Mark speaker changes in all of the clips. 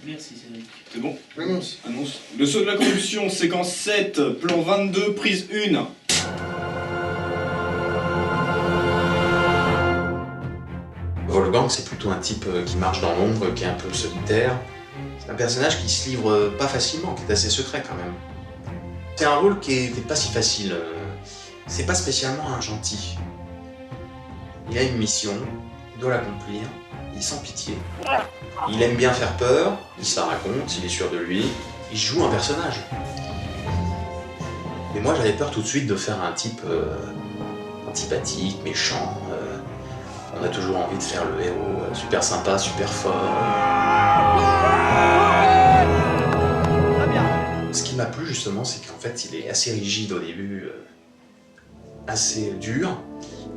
Speaker 1: Merci Cédric.
Speaker 2: C'est bon?
Speaker 3: Annonce.
Speaker 2: Annonce. Le saut de la corruption, séquence 7, plan 22, prise 1.
Speaker 4: Wolfgang, c'est plutôt un type qui marche dans l'ombre, qui est un peu solitaire. C'est un personnage qui se livre pas facilement, qui est assez secret quand même. C'est un rôle qui est pas si facile. C'est pas spécialement un gentil. Il a une mission, il doit l'accomplir, il est sans pitié. Il aime bien faire peur, il se la raconte, il est sûr de lui. Il joue un personnage. Mais moi j'avais peur tout de suite de faire un type antipathique, méchant. On a toujours envie de faire le héros, super sympa, super fort. Ce qui m'a plu justement, c'est qu'en fait il est assez rigide au début, assez dur.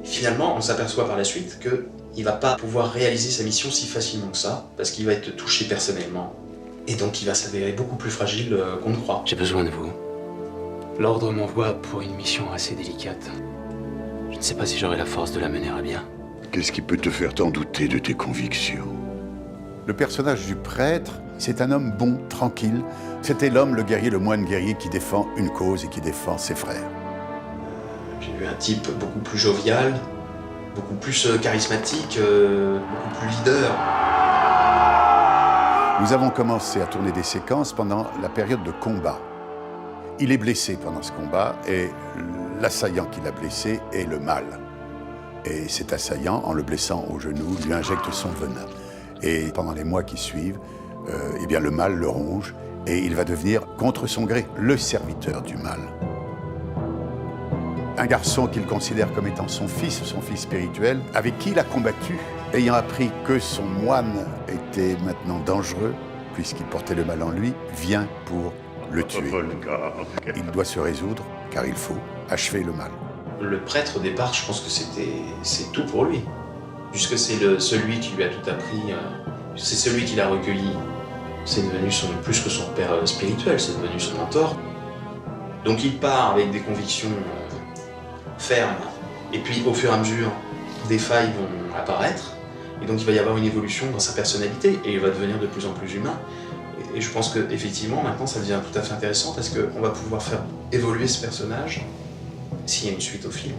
Speaker 4: Et finalement, on s'aperçoit par la suite qu'il va pas pouvoir réaliser sa mission si facilement que ça, parce qu'il va être touché personnellement. Et donc il va s'avérer beaucoup plus fragile qu'on ne croit.
Speaker 5: J'ai besoin de vous. L'ordre m'envoie pour une mission assez délicate. Je ne sais pas si j'aurai la force de la mener à bien.
Speaker 6: Qu'est-ce qui peut te faire t'en douter de tes convictions?
Speaker 7: Le personnage du prêtre, c'est un homme bon, tranquille. C'était l'homme, le guerrier, le moine guerrier qui défend une cause et qui défend ses frères.
Speaker 4: J'ai vu un type beaucoup plus jovial, beaucoup plus charismatique, beaucoup plus leader.
Speaker 7: Nous avons commencé à tourner des séquences pendant la période de combat. Il est blessé pendant ce combat et l'assaillant qui l'a blessé est le mal. Et cet assaillant, en le blessant au genou, lui injecte son venin. Et pendant les mois qui suivent, eh bien le mal le ronge et il va devenir, contre son gré, le serviteur du mal. Un garçon qu'il considère comme étant son fils spirituel, avec qui il a combattu, ayant appris que son moine était maintenant dangereux, puisqu'il portait le mal en lui, vient pour le tuer. Il doit se résoudre, car il faut achever le mal.
Speaker 4: Le prêtre, au départ, je pense que c'est tout pour lui. Puisque c'est celui qui lui a tout appris, c'est celui qui l'a recueilli. C'est devenu plus que son père spirituel, c'est devenu son mentor. Donc il part avec des convictions fermes. Et puis au fur et à mesure, des failles vont apparaître. Et donc il va y avoir une évolution dans sa personnalité et il va devenir de plus en plus humain. Et je pense qu'effectivement, maintenant, ça devient tout à fait intéressant parce qu'on va pouvoir faire évoluer ce personnage s'il y a une suite au film.